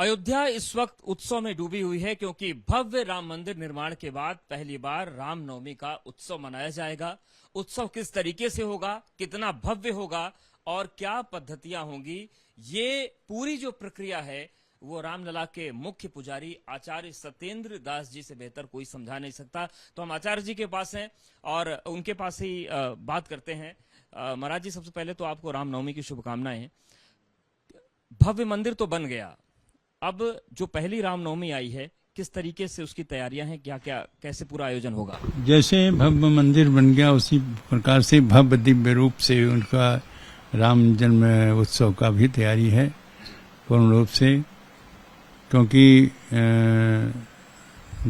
अयोध्या इस वक्त उत्सव में डूबी हुई है क्योंकि भव्य राम मंदिर निर्माण के बाद पहली बार रामनवमी का उत्सव मनाया जाएगा। उत्सव किस तरीके से होगा, कितना भव्य होगा और क्या पद्धतियां होंगी, ये पूरी जो प्रक्रिया है वो रामलला के मुख्य पुजारी आचार्य सत्येंद्र दास जी से बेहतर कोई समझा नहीं सकता। तो हम आचार्य जी के पास हैं और उनके पास ही बात करते हैं। महाराज जी, सबसे पहले तो आपको रामनवमी की शुभकामनाएं। भव्य मंदिर तो बन गया, अब जो पहली रामनवमी आई है किस तरीके से उसकी तैयारियां हैं, क्या क्या कैसे पूरा आयोजन होगा? जैसे भव्य मंदिर बन गया उसी प्रकार से भव्य दिव्य रूप से उनका राम जन्म उत्सव का भी तैयारी है पूर्ण रूप से, क्योंकि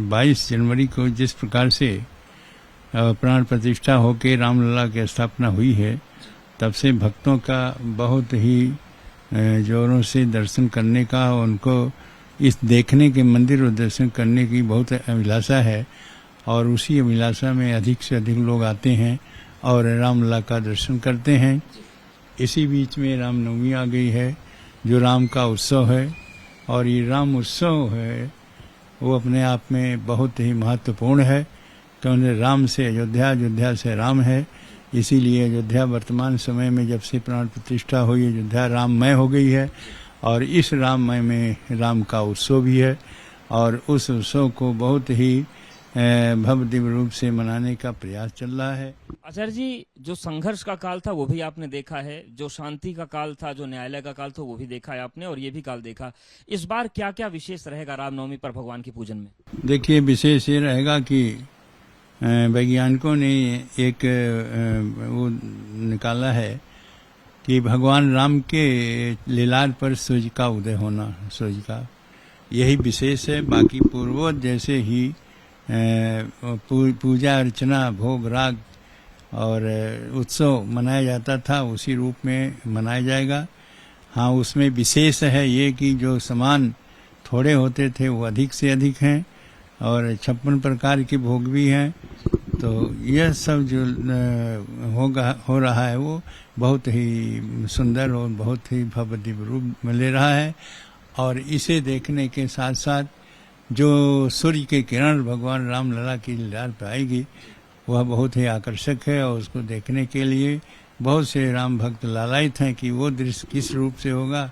22 जनवरी को जिस प्रकार से प्राण प्रतिष्ठा होकर रामलला की स्थापना हुई है, तब से भक्तों का बहुत ही जोरों से दर्शन करने का, उनको इस देखने के मंदिर और दर्शन करने की बहुत अभिलाषा है और उसी अभिलाषा में अधिक से अधिक लोग आते हैं और रामलला का दर्शन करते हैं। इसी बीच में रामनवमी आ गई है जो राम का उत्सव है और ये राम उत्सव है वो अपने आप में बहुत ही महत्वपूर्ण है, क्योंकि राम से अयोध्या, अयोध्या से राम है। इसीलिए अयोध्या वर्तमान समय में जब से प्राण प्रतिष्ठा हुई, अयोध्या राममय हो गई है और इस राममय में राम का उत्सव भी है और उस उत्सव को बहुत ही भव्य दिव्य रूप से मनाने का प्रयास चल रहा है। आचार्य जी, जो संघर्ष का काल था वो भी आपने देखा है, जो शांति का काल था, जो न्यायालय का काल था वो भी देखा है आपने और ये भी काल देखा। इस बार क्या क्या विशेष रहेगा रामनवमी पर भगवान की पूजन में? देखिए, विशेष ये रहेगा कि वैज्ञानिकों ने एक वो निकाला है कि भगवान राम के लीलार पर सूर्य का उदय होना, सूर्य का यही विशेष है। बाकी पूर्ववत जैसे ही पूजा अर्चना, भोग राग और उत्सव मनाया जाता था उसी रूप में मनाया जाएगा। हाँ, उसमें विशेष है ये कि जो सामान थोड़े होते थे वो अधिक से अधिक हैं और 56 प्रकार के भोग भी हैं। तो यह सब जो हो रहा है वो बहुत ही सुंदर और बहुत ही भव्य दिव्य रूप में ले रहा है और इसे देखने के साथ साथ जो सूर्य के किरण भगवान रामलला की लीलार पर आएगी वह बहुत ही आकर्षक है और उसको देखने के लिए बहुत से राम भक्त लालायित हैं कि वो दृश्य किस रूप से होगा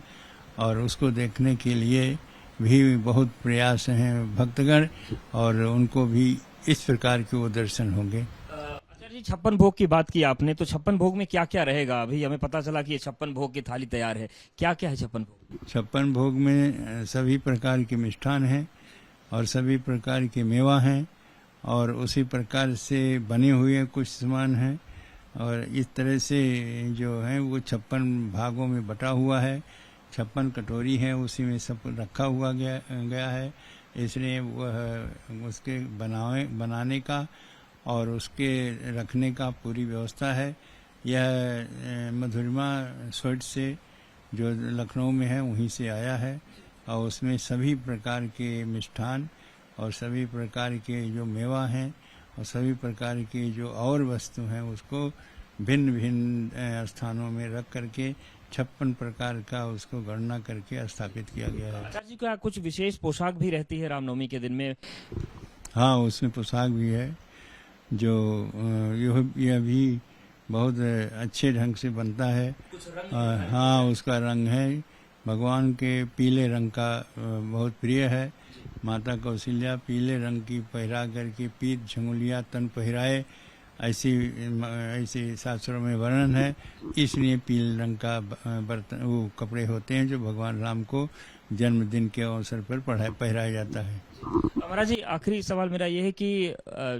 और उसको देखने के लिए भी बहुत प्रयास हैं भक्तगण और उनको भी इस प्रकार के वो दर्शन होंगे। आचार्य जी, 56 भोग की बात की आपने, तो 56 भोग में क्या क्या रहेगा? अभी हमें पता चला कि ये 56 भोग की थाली तैयार है, क्या क्या है 56 भोग? 56 भोग में सभी प्रकार के मिष्ठान हैं और सभी प्रकार के मेवा हैं और उसी प्रकार से बने हुए कुछ सामान हैं और इस तरह से जो है वो 56 भागों में बटा हुआ है। 56 कटोरी है, उसी में सब रखा हुआ गया है। इसलिए वह उसके बनाने का और उसके रखने का पूरी व्यवस्था है। यह मधुरिमा स्वीट से जो लखनऊ में है वहीं से आया है और उसमें सभी प्रकार के मिष्ठान और सभी प्रकार के जो मेवा हैं और सभी प्रकार की जो और वस्तु हैं उसको भिन्न भिन्न स्थानों में रख करके 56 प्रकार का उसको गणना करके स्थापित किया गया है। आचार्य जी, क्या कुछ विशेष पोशाक भी रहती है रामनवमी के दिन में? हाँ, उसमें पोशाक भी है जो यह भी बहुत अच्छे ढंग से बनता है। हाँ, उसका रंग है भगवान के पीले रंग का बहुत प्रिय है। माता कौशल्या पीले रंग की पहरा करके पीत झंगुलिया तन पहराए, ऐसी शास्त्रों में वर्णन है। इसलिए पीले रंग का बर्तन वो कपड़े होते हैं जो भगवान राम को जन्मदिन के अवसर पर पहराया जाता है। महाराज जी, आखिरी सवाल मेरा ये है कि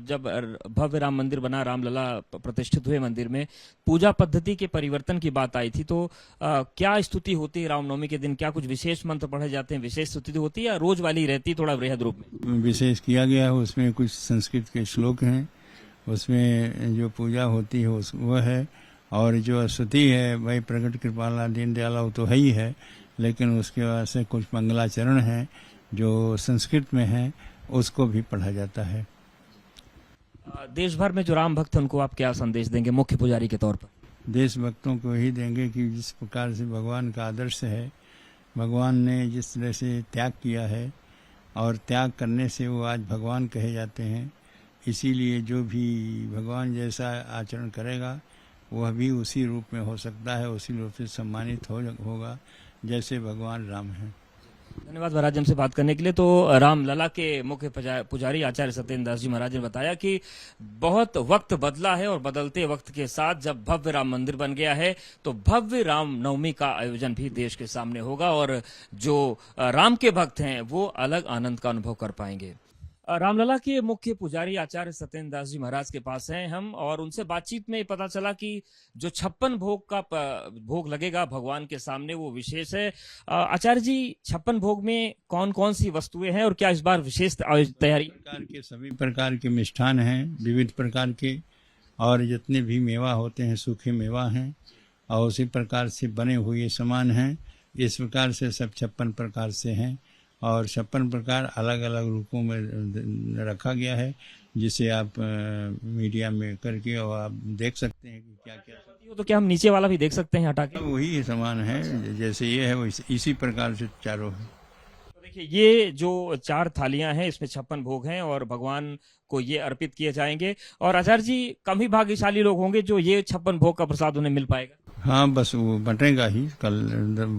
जब भव्य राम मंदिर बना, रामलला प्रतिष्ठित हुए मंदिर में, पूजा पद्धति के परिवर्तन की बात आई थी, तो क्या स्तुति होती है रामनवमी के दिन? क्या कुछ विशेष मंत्र पढ़े जाते हैं, विशेष स्तुति होती है या रोज वाली रहती, थोड़ा वृहद रूप में? विशेष किया गया है, उसमें कुछ संस्कृत के श्लोक हैं, उसमें जो पूजा होती है वह है और जो स्तुति है भाई प्रकट कृपाला दीन दयाला तो है ही है, लेकिन उसके बाद से कुछ मंगलाचरण हैं जो संस्कृत में है उसको भी पढ़ा जाता है। देश भर में जो राम भक्त हैं उनको आप क्या संदेश देंगे मुख्य पुजारी के तौर पर? देश भक्तों को ही देंगे कि जिस प्रकार से भगवान का आदर्श है भगवान ने जिस तरह से त्याग किया है और त्याग करने से वो आज भगवान कहे जाते हैं। इसीलिए जो भी भगवान जैसा आचरण करेगा वह भी उसी रूप में हो सकता है, उसी रूप से सम्मानित होगा जैसे भगवान राम हैं। धन्यवाद महाराज हमसे बात करने के लिए। तो रामलला के मुख्य पुजारी आचार्य सत्येंद्र दास जी महाराज ने बताया कि बहुत वक्त बदला है और बदलते वक्त के साथ जब भव्य राम मंदिर बन गया है तो भव्य राम नवमी का आयोजन भी देश के सामने होगा और जो राम के भक्त हैं वो अलग आनंद का अनुभव कर पाएंगे। रामलला के मुख्य पुजारी आचार्य सत्येंद्र दास जी महाराज के पास हैं हम और उनसे बातचीत में पता चला कि जो 56 भोग का भोग लगेगा भगवान के सामने वो विशेष है। आचार्य जी 56 भोग में कौन कौन सी वस्तुएं हैं और क्या इस बार विशेष तैयारी? सभी प्रकार के मिष्ठान हैं विविध प्रकार के, और जितने भी मेवा होते हैं सूखे मेवा हैं और उसी प्रकार से बने हुए सामान हैं। इस प्रकार से सब 56 प्रकार से हैं और 56 प्रकार अलग अलग रूपों में रखा गया है, जिसे आप मीडिया में करके और आप देख सकते हैं कि क्या क्या। तो क्या हम नीचे वाला भी देख सकते हैं हटा के? वही सामान है, जैसे ये है इसी प्रकार से चारों है। तो देखिए ये जो 4 थालियां हैं इसमें 56 भोग हैं और भगवान को ये अर्पित किए जाएंगे। और आचार्य जी कम ही भाग्यशाली लोग होंगे जो ये 56 भोग का प्रसाद उन्हें मिल पाएगा। हाँ, बस वो बटेगा ही, कल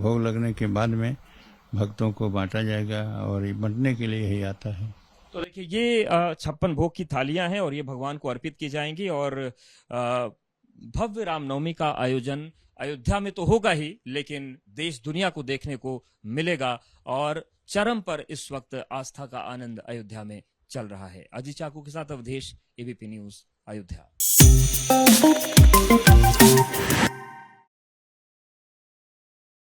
भोग लगने के बाद में भक्तों को बांटा जाएगा और ये बंटने के लिए ही आता है। तो देखिए ये 56 भोग की थालियां हैं और ये भगवान को अर्पित की जाएंगी और भव्य रामनवमी का आयोजन अयोध्या में तो होगा ही लेकिन देश दुनिया को देखने को मिलेगा और चरम पर इस वक्त आस्था का आनंद अयोध्या में चल रहा है। अजीत चाकू के साथ अवधेश, एबीपी न्यूज, अयोध्या।